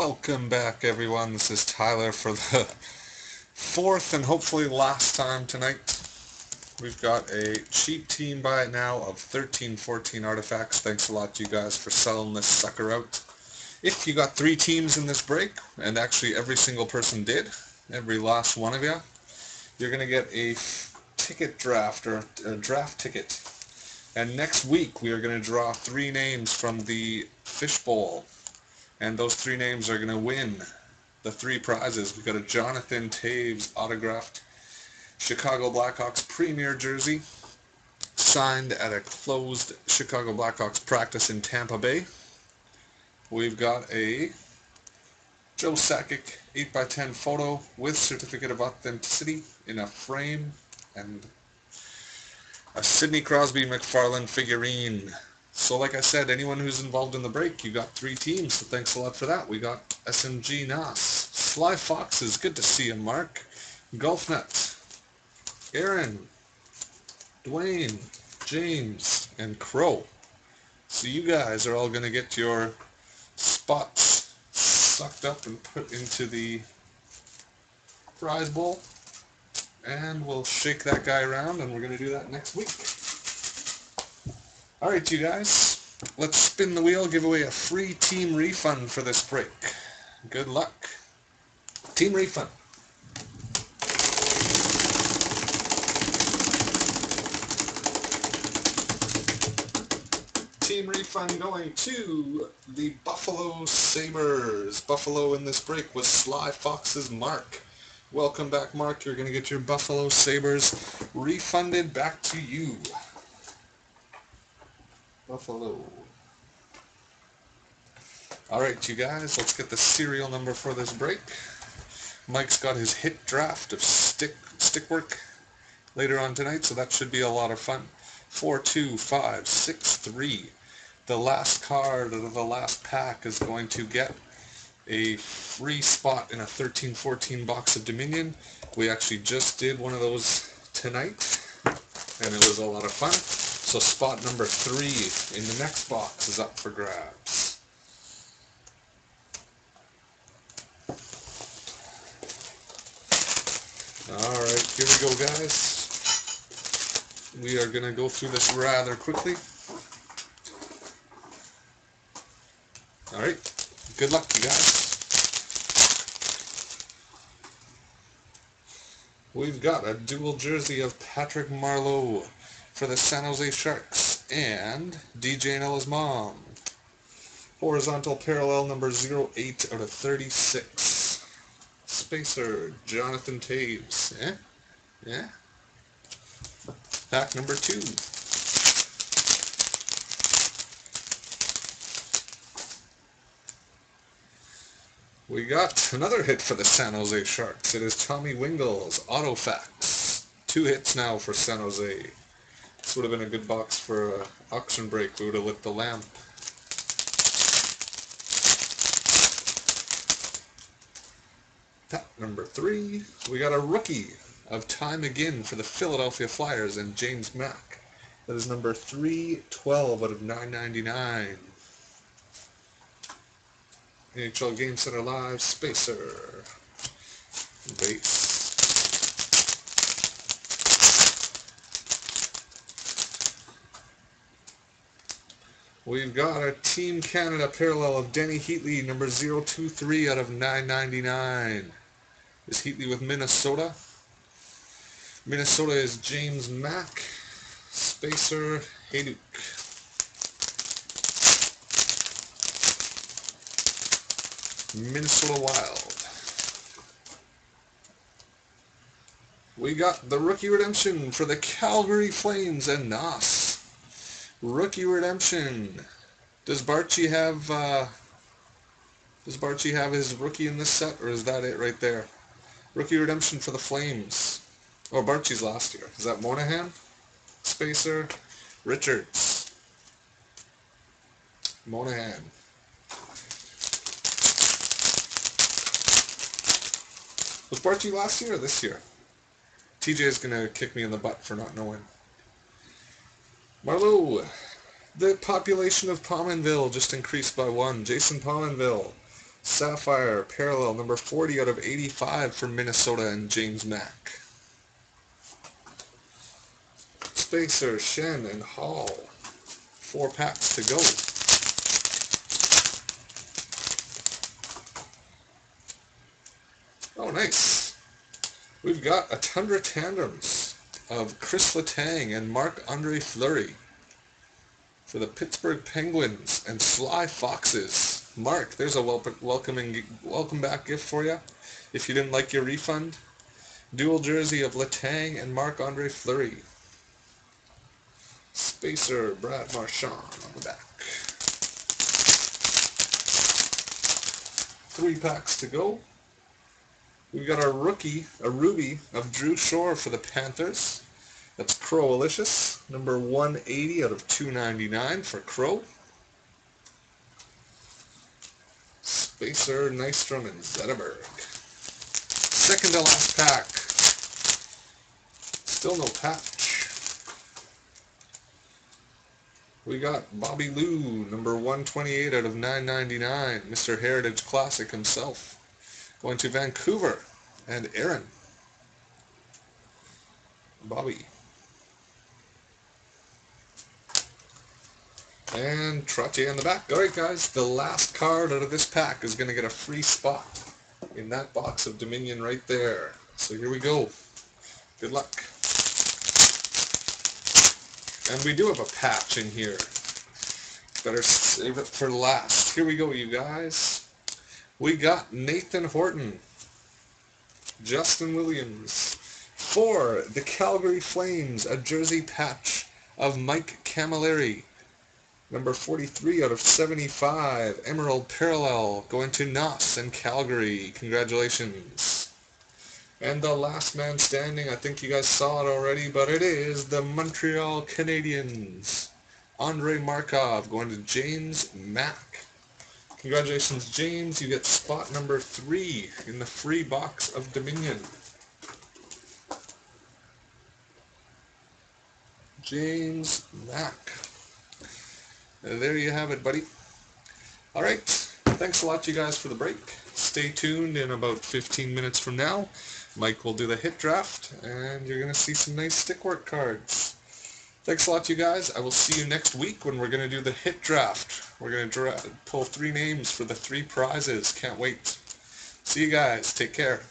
Welcome back, everyone. This is Tyler for the fourth and hopefully last time tonight. We've got a cheap team by it now of 13-14 artifacts. Thanks a lot to you guys for selling this sucker out. If you got 3 teams in this break, and actually every single person did, every last one of you, you're going to get a ticket draft, or a draft ticket. And next week we are going to draw 3 names from the fishbowl. And those 3 names are going to win the 3 prizes. We've got a Jonathan Toews autographed Chicago Blackhawks premier jersey signed at a closed Chicago Blackhawks practice in Tampa Bay. We've got a Joe Sakic 8x10 photo with certificate of authenticity in a frame, and a Sidney Crosby McFarlane figurine. So like I said, anyone who's involved in the break, you got 3 teams, so thanks a lot for that. We got SMG Nas, Sly Foxes, good to see you, Mark, Golf Nut, Aaron, Dwayne, James, and Crow. So you guys are all going to get your spots sucked up and put into the prize bowl. And we'll shake that guy around, and we're going to do that next week. Alright, you guys, let's spin the wheel, give away a free team refund for this break. Good luck. Team refund. Team refund going to the Buffalo Sabres. Buffalo in this break was Sly Fox's Mark. Welcome back, Mark. You're going to get your Buffalo Sabres refunded back to you. Buffalo. Alright, you guys, let's get the serial number for this break. Mike's got his hit draft of stick work later on tonight, so that should be a lot of fun. 42563. The last card of the last pack is going to get a free spot in a 13-14 box of Dominion. We actually just did one of those tonight, and it was a lot of fun. So spot number 3 in the next box is up for grabs. Alright, here we go, guys. We are going to go through this rather quickly. Alright, good luck, you guys. We've got a dual jersey of Patrick Marleau for the San Jose Sharks, and DJ and Ella's mom. Horizontal parallel number 08 out of 36. Spacer, Jonathan Toews. Yeah? Pack number 2. We got another hit for the San Jose Sharks. It is Tommy Wingle's Autofax. 2 hits now for San Jose. This would have been a good box for an auction break. We would have lit the lamp. Pack number 3. We got a rookie of Ty McGinn for the Philadelphia Flyers and James Mack. That is number 312 out of 999. NHL Game Center Live Spacer. Base. We've got a Team Canada parallel of Denny Heatley, number 023 out of 999. Is Heatley with Minnesota? Minnesota is James Mack. Spacer, Hayduk. Minnesota Wild. We got the rookie redemption for the Calgary Flames and Nas. Rookie redemption. Does Barchi have his rookie in this set, or is that it right there? Rookie redemption for the Flames. Oh, Barchi's last year. Is that Monahan? Spacer, Richards. Monahan. Was Barchi last year or this year? TJ is going to kick me in the butt for not knowing. Marleau, the population of Pominville just increased by 1. Jason Pominville, Sapphire parallel number 40 out of 85 for Minnesota and James Mack. Spacer, Shen, and Hall. 4 packs to go. Oh, nice. We've got a Tundra tandems of Chris Letang and Marc-Andre Fleury for the Pittsburgh Penguins and Sly Foxes. Mark, there's a welcome back gift for you. If you didn't like your refund, dual jersey of Letang and Marc-Andre Fleury. Spacer, Brad Marchand on the back. 3 packs to go. We've got our rookie, a Ruby of Drew Shore for the Panthers. That's Crow-alicious, number 180 out of 299 for Crow. Spacer, Nystrom, and Zetterberg. Second to last pack. Still no patch. We got Bobby Lou, number 128 out of 999, Mr. Heritage Classic himself. Going to Vancouver, and Aaron. Bobby. And Trottier on the back. Alright guys, the last card out of this pack is going to get a free spot in that box of Dominion right there. So here we go. Good luck. And we do have a patch in here. Better save it for last. Here we go, you guys. We got Nathan Horton, Justin Williams, for the Calgary Flames, a jersey patch of Mike Camilleri, number 43 out of 75, Emerald Parallel, going to Nos and Calgary. Congratulations. And the last man standing, I think you guys saw it already, but it is the Montreal Canadiens, Andrei Markov, going to James Mack. Congratulations, James. You get spot number 3 in the free box of Dominion. James Mack. There you have it, buddy. All right. Thanks a lot, you guys, for the break. Stay tuned. In about 15 minutes from now, Mike will do the hit draft, and you're going to see some nice stickwork cards. Thanks a lot, you guys. I will see you next week when we're going to do the hit draft. We're going to pull 3 names for the 3 prizes. Can't wait. See you guys. Take care.